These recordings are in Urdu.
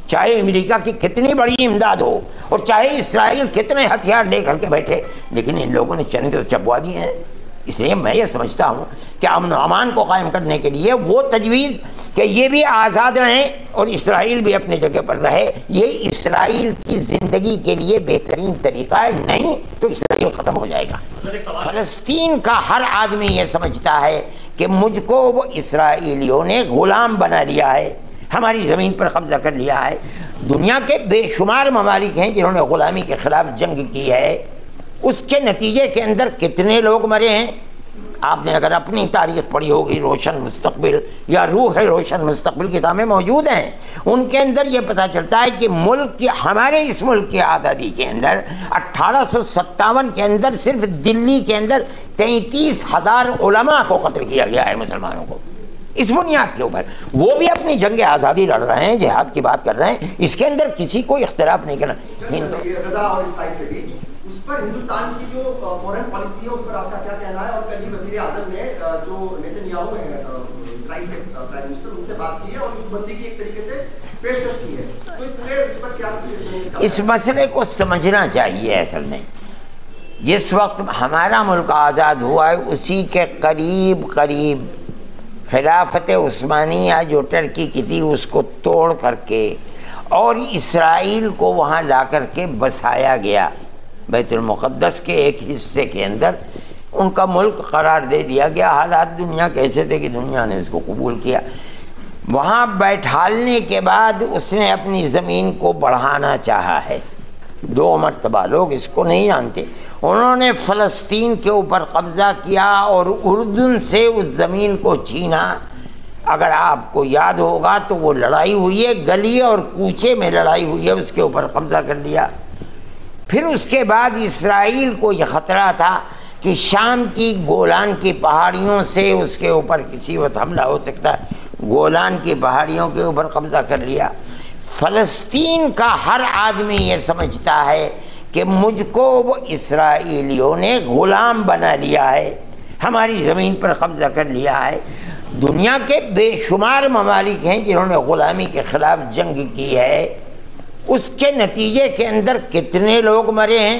چاہے امریکہ کی کتنی بڑی امداد ہو اور چاہے اسرائیل کتنے ہتھیار لے کر کے بیٹھے، لیکن ان لوگوں نے چنے تو چبوا دیے ہیں۔ اس لیے میں یہ سمجھتا ہوں کہ امن و امان کو قائم کرنے کے لیے وہ تجویز کہ یہ بھی آزاد رہیں اور اسرائیل بھی اپنی جگہ پر رہے، یہ اسرائیل کی زندگی کے لیے بہترین طریقہ ہے، نہیں تو اسرائیل ختم ہو جائے گا۔ فلسطین کا ہر آدمی یہ سمجھتا ہے کہ مجھ کو وہ اسرائیلیوں نے غلام بنا لیا ہے، ہماری زمین پر قبضہ کر لیا ہے۔ دنیا کے بے شمار ممالک ہیں جنہوں نے غلامی کے خلاف جنگ کی ہے، اس کے نتیجے کے اندر کتنے لوگ مرے ہیں۔ آپ نے اگر اپنی تاریخ پڑھی ہوگی، روشن مستقبل یا روح روشن مستقبل کتابیں موجود ہیں، ان کے اندر یہ پتہ چلتا ہے کہ ملک کی، ہمارے اس ملک کی آزادی کے اندر 1857 کے اندر صرف دلی کے اندر 33,000 علماء کو قتل کیا گیا ہے، مسلمانوں کو، اس بنیاد کے اوپر۔ وہ بھی اپنی جنگ آزادی لڑ رہے ہیں، جہاد کی بات کر رہے ہیں، اس کے اندر کسی کو اختلاف نہیں کرنا۔ اس پر ہندوستان کی جو فورن پالیسی ہے اس پر آپ کا کیا کہنا ہے؟ اور کل ہی وزیر اعظم نے جو نیتنیاہو ہیں اسرائیل کے پرائم منسٹر، ان سے بات کی ہے اور یوز بندی کی ایک طریقے سے پیشکش کی ہے، تو اس پر کیا؟ اس مسئلے کو سمجھنا چاہیے۔ اصل میں جس وقت ہمارا ملک آزاد ہوا ہے اسی کے قریب خلافت عثمانیہ جو ٹرکی کی تھی اس کو توڑ کر کے اور اسرائیل کو وہاں لا کر کے بسایا گیا، بیت المقدس کے ایک حصے کے اندر ان کا ملک قرار دے دیا گیا۔ حالات دنیا کے ایسے تھے کہ دنیا نے اس کو قبول کیا۔ وہاں بیٹھالنے کے بعد اس نے اپنی زمین کو بڑھانا چاہا ہے، 2 مرتبہ، لوگ اس کو نہیں جانتے۔ انہوں نے فلسطین کے اوپر قبضہ کیا اور اردن سے اس زمین کو چھینا۔ اگر آپ کو یاد ہوگا تو وہ لڑائی ہوئی ہے، گلی اور کوچے میں لڑائی ہوئی ہے، اس کے اوپر قبضہ کر لیا۔ پھر اس کے بعد اسرائیل کو یہ خطرہ تھا کہ شام کی گولان کی پہاڑیوں سے اس کے اوپر کسی وقت حملہ ہو سکتا ہے، گولان کی پہاڑیوں کے اوپر قبضہ کر لیا۔ فلسطین کا ہر آدمی یہ سمجھتا ہے کہ مجھ کو وہ اسرائیلیوں نے غلام بنا لیا ہے، ہماری زمین پر قبضہ کر لیا ہے۔ دنیا کے بے شمار ممالک ہیں جنہوں نے غلامی کے خلاف جنگ کی ہے، اس کے نتیجے کے اندر کتنے لوگ مرے ہیں۔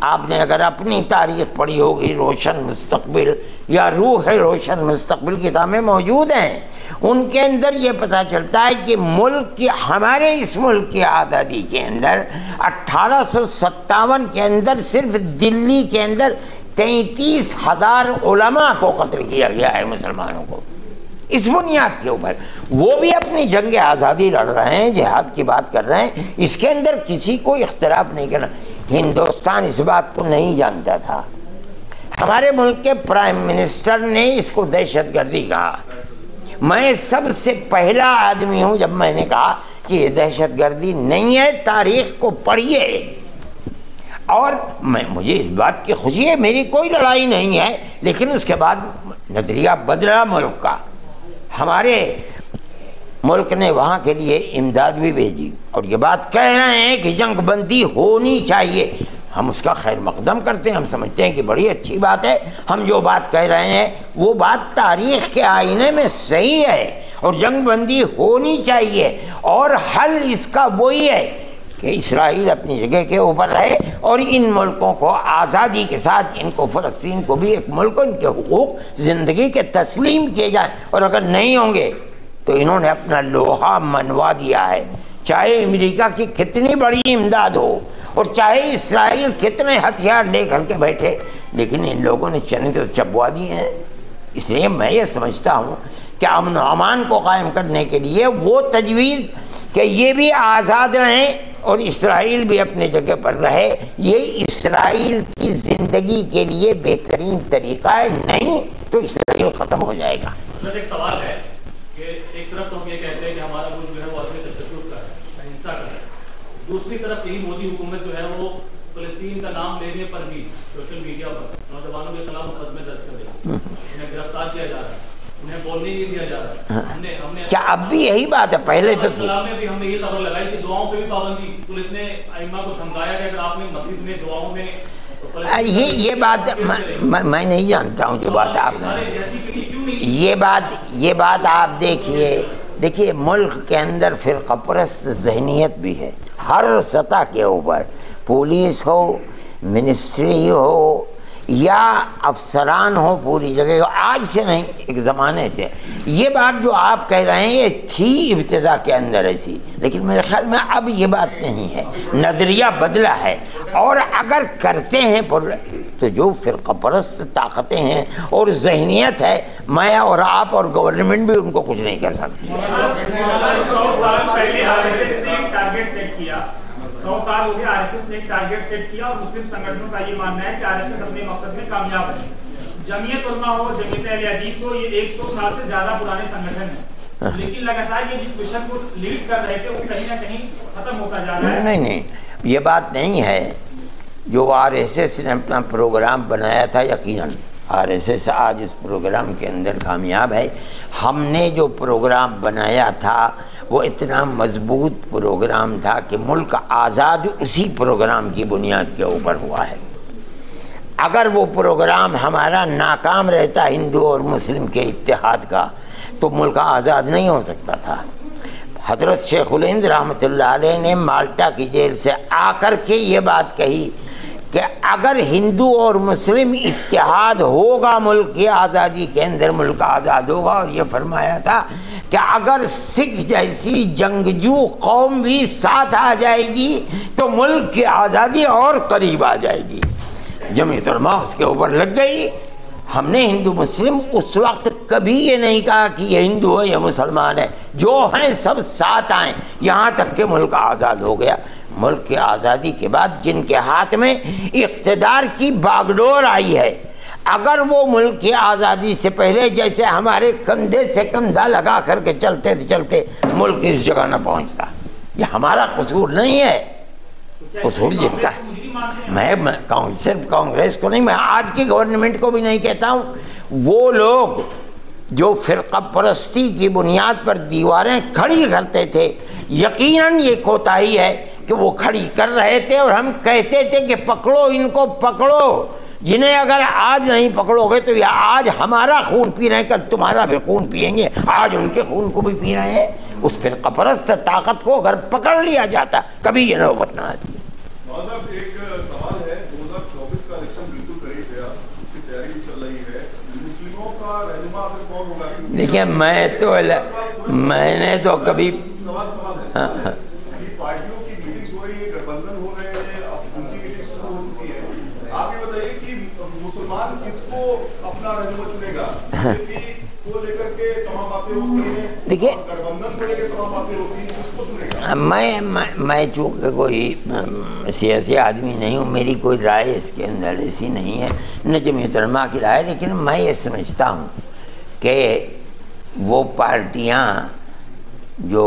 آپ نے اگر اپنی تاریخ پڑھی ہوگی، روشن مستقبل یا روح روشن مستقبل کتابیں موجود ہیں، ان کے اندر یہ پتہ چلتا ہے کہ ملک کی، ہمارے اس ملک کی آزادی کے اندر 1857 کے اندر صرف دلی کے اندر 33,000 علماء کو قتل کیا گیا ہے، مسلمانوں کو، اس بنیاد کے اوپر۔ وہ بھی اپنی جنگ آزادی لڑ رہے ہیں، جہاد کی بات کر رہے ہیں، اس کے اندر کسی کو اختلاف نہیں کرنا۔ ہندوستان اس بات کو نہیں جانتا تھا، ہمارے ملک کے پرائم منسٹر نے اس کو دہشت گردی کہا۔ میں سب سے پہلا آدمی ہوں جب میں نے کہا کہ یہ دہشت گردی نہیں ہے، تاریخ کو پڑھیے۔ اور مجھے اس بات کی خوشی ہے، میری کوئی لڑائی نہیں ہے، لیکن اس کے بعد نظریہ بدلا ملک کا۔ ہمارے ملک نے وہاں کے لیے امداد بھی بھیجی اور یہ بات کہہ رہے ہیں کہ جنگ بندی ہونی چاہیے۔ ہم اس کا خیر مقدم کرتے ہیں، ہم سمجھتے ہیں کہ بڑی اچھی بات ہے۔ ہم جو بات کہہ رہے ہیں وہ بات تاریخ کے آئینے میں صحیح ہے اور جنگ بندی ہونی چاہیے، اور حل اس کا وہی ہے کہ اسرائیل اپنی جگہ کے اوپر رہے اور ان ملکوں کو آزادی کے ساتھ، ان کو، فلسطین کو بھی ایک ملک، ان کے حقوق زندگی کے تسلیم کیے جائیں۔ اور اگر نہیں ہوں گے تو انہوں نے اپنا لوہا منوا دیا ہے، چاہے امریکہ کی کتنی بڑی امداد ہو اور چاہے اسرائیل کتنے ہتھیار لے کر کے بیٹھے، لیکن ان لوگوں نے چنے تو چبوا دیے ہیں۔ اس لیے میں یہ سمجھتا ہوں کہ امن و امان کو قائم کرنے کے لیے وہ تجویز کہ یہ بھی آزاد رہیں اور اسرائیل بھی اپنی جگہ پر رہے، یہ اسرائیل کی زندگی کے لیے بہترین طریقہ ہے، نہیں تو اسرائیل ختم ہو جائے گا۔ ایک سوال ہے کہ ایک طرف تو ہم یہ کہتے ہیں کہ ہمارا ملک جو ہے وہ عدم تشدد کا ہے، اہنسا کا ہے، دوسری طرف یہی مودی حکومت جو ہے وہ فلسطین کا نام لینے پر بھی سوشل میڈیا پر نوجوانوں کے خلاف مقدمے درج کر رہے ہیں، انہیں گرفتار کیا جا رہا ہے، انہیں بولنے نہیں دیا جا رہا۔ ہم نے کیا اب بھی یہی بات ہے؟ پہلے تو تھی، میں بھی ہم نے یہ خبر لگائی کہ دعاؤں پہ بھی پابندی، پولیس نے ائمہ کو دھمکایا کہ اگر آپ نے مسجد میں دعاؤں میں، یہ بات میں نہیں جانتا ہوں جو بات آپ نے، یہ بات آپ دیکھیے، دیکھیے ملک کے اندر فرقہ پرست ذہنیت بھی ہے، ہر سطح کے اوپر، پولیس ہو، منسٹری ہو یا افسران ہو، پوری جگہ ہو، آج سے نہیں ایک زمانے سے۔ یہ بات جو آپ کہہ رہے ہیں یہ تھی ابتدا کے اندر ایسی، لیکن میرے خیال میں اب یہ بات نہیں ہے، نظریہ بدلا ہے۔ اور اگر کرتے ہیں تو جو فرقہ پرست طاقتیں ہیں اور ذہنیت ہے، میں اور آپ اور گورنمنٹ بھی ان کو کچھ نہیں کر سکتی۔ 100 سال پہلے RSS نے ایک ٹارگیٹ سیٹ کیا، 100 سال ہو گیا RSS نے ایک ٹارگیٹ سیٹ کیا، اور مسلم سنگھنوں کا یہ ماننا ہے کہ RSS اپنے مقصد میں کامیاب ہے۔ جمعیت علماء ہو، جمعیت اہل حدیث ہو، یہ 100 سال سے زیادہ پرانے سنگٹھن ہیں، لیکن لگاتار یہ جس مشن کو لیڈ کر رہے تھے وہ کہیں نہ کہیں ختم ہوتا جا رہا ہے۔ نہیں، یہ بات نہیں ہے۔ جو RSS نے اپنا پروگرام بنایا تھا، یقیناً RSS آج اس پروگرام کے اندر کامیاب ہے۔ ہم نے جو پروگرام بنایا تھا وہ اتنا مضبوط پروگرام تھا کہ ملک آزاد اسی پروگرام کی بنیاد کے اوپر ہوا ہے۔ اگر وہ پروگرام ہمارا ناکام رہتا ہندو اور مسلم کے اتحاد کا تو ملک آزاد نہیں ہو سکتا تھا۔ حضرت شیخ الہند رحمۃ اللہ علیہ نے مالٹا کی جیل سے آ کر کے یہ بات کہی کہ اگر ہندو اور مسلم اتحاد ہوگا ملک کی آزادی کے اندر، ملک آزاد ہوگا۔ اور یہ فرمایا تھا کہ اگر سکھ جیسی جنگجو قوم بھی ساتھ آ جائے گی تو ملک کی آزادی اور قریب آ جائے گی۔ جمعیت علماء اس کے اوپر لگ گئی۔ ہم نے ہندو مسلم اس وقت کبھی یہ نہیں کہا کہ یہ ہندو ہے یا مسلمان ہے، جو ہیں سب ساتھ آئیں، یہاں تک کہ ملک آزاد ہو گیا۔ ملک کی آزادی کے بعد جن کے ہاتھ میں اقتدار کی باگڈور آئی ہے، اگر وہ ملک کی آزادی سے پہلے جیسے ہمارے کندھے سے کندھا لگا کر کے چلتے چلتے ملک اس جگہ نہ پہنچتا، یہ ہمارا قصور نہیں ہے، قصور جن کا ہے۔ میں صرف کانگریس کو نہیں، میں آج کی گورنمنٹ کو بھی نہیں کہتا ہوں۔ وہ لوگ جو فرقہ پرستی کی بنیاد پر دیواریں کھڑی کرتے تھے، یقیناً یہ کوتاہی ہے کہ وہ کھڑی کر رہے تھے، اور ہم کہتے تھے کہ پکڑو ان کو، پکڑو، جنہیں اگر آج نہیں پکڑو گے تو یہ آج ہمارا خون پی رہے ہیں، کل تمہارا بھی خون پیئیں گے، آج ان کے خون کو بھی پی رہے ہیں۔ اس فرقہ پرست طاقت کو اگر پکڑ لیا جاتا کبھی یہ نوبت نہ آتی۔ ایک سوال ہے، 2024 کا الیکشن بالکل قریب ہے، اس کی تیاری چل رہی ہے، مسلموں کا رہنما آخر کون ہوگا؟ دیکھیے میں نے تو کبھی سوال ہے پارٹیوں کی میٹنگز ہو رہی ہے، گٹھبندھن ہو رہے ہیں، اب ان کی میٹنگ شروع ہو چکی ہے، آپ یہ بتائیے کہ مسلمان کس کو اپنا رہنما چنے گا؟ بی جے پی کو لے کر کے تمام باتیں ہوتی ہیں، دیکھیے گٹھبندھن کو لے کے تمام باتیں ہوتی ہیں، کس کو چنے گا؟ میں چونکہ کوئی سیاسی آدمی نہیں ہوں، میری کوئی رائے اس کے اندر ایسی نہیں ہے، نہ جمعیت علماء کی رائے، لیکن میں یہ سمجھتا ہوں کہ وہ پارٹیاں جو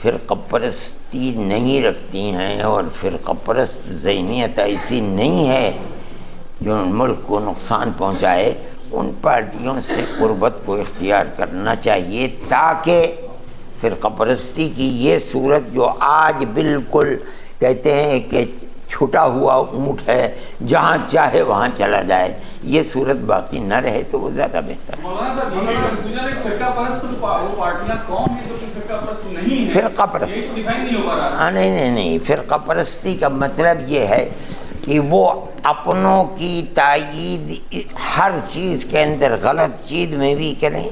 فرقہ پرستی نہیں رکھتی ہیں اور فرقہ پرست ذہنیت ایسی نہیں ہے جو ملک کو نقصان پہنچائے، ان پارٹیوں سے قربت کو اختیار کرنا چاہیے، تاکہ فرقہ پرستی کی یہ صورت جو آج بالکل کہتے ہیں کہ چھٹا ہوا اونٹ ہے، جہاں چاہے وہاں چلا جائے، یہ صورت باقی نہ رہے تو وہ زیادہ بہتر ہے۔ مولانا صاحب، فرقہ پرست وہ پارٹیاں کون ہیں جو کہ فرقہ پرست نہیں ہیں؟ فرقہ پرست ڈیفائن نہیں ہو پا رہا۔ نہیں، فرقہ پرستی کا مطلب یہ ہے کہ وہ اپنوں کی تائید ہر چیز کے اندر، غلط چیز میں بھی کریں،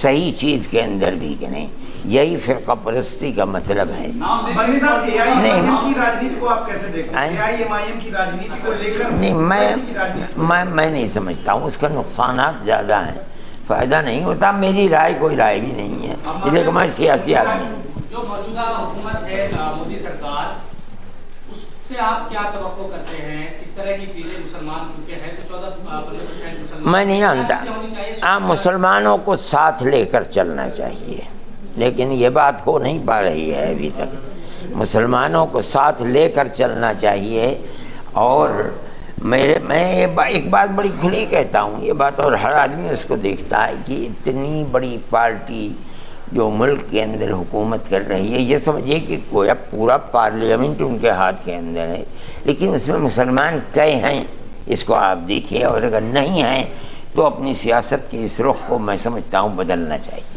صحیح چیز کے اندر بھی کریں، یہی فرقہ پرستی کا مطلب ہے۔ بنی صاحب، اے آئی ایم آئی ایم کی راجنیتی کو آپ کیسے دیکھتے ہیں؟ اے آئی ایم آئی ایم کی راجنیتی کو لے کر نہیں، میں نہیں سمجھتا ہوں، اس کے نقصانات زیادہ ہیں، فائدہ نہیں ہوتا۔ میری رائے کوئی رائے بھی نہیں ہے، اس لیے کہ میں سیاسی آدمی ہوں۔ جو موجودہ حکومت ہے مودی سرکار، اس سے آپ کیا توقع کرتے ہیں؟ اس طرح کی چیزیں مسلمان کیونکہ ہیں تو 14% مسلمان، میں نہیں جانتا، مسلمانوں کو ساتھ لے کر چلنا چاہیے، لیکن یہ بات ہو نہیں پا رہی ہے ابھی تک۔ مسلمانوں کو ساتھ لے کر چلنا چاہیے، اور میں ایک بات بڑی کھلی کہتا ہوں، یہ بات اور ہر آدمی اس کو دیکھتا ہے کہ اتنی بڑی پارٹی جو ملک کے اندر حکومت کر رہی ہے، یہ سمجھیے کہ گویا پورا پارلیمنٹ ان کے ہاتھ کے اندر ہے، لیکن اس میں مسلمان کئے ہیں اس کو آپ دیکھیے، اور اگر نہیں ہیں تو اپنی سیاست کے اس رخ کو میں سمجھتا ہوں بدلنا چاہیے۔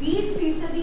20%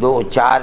2-4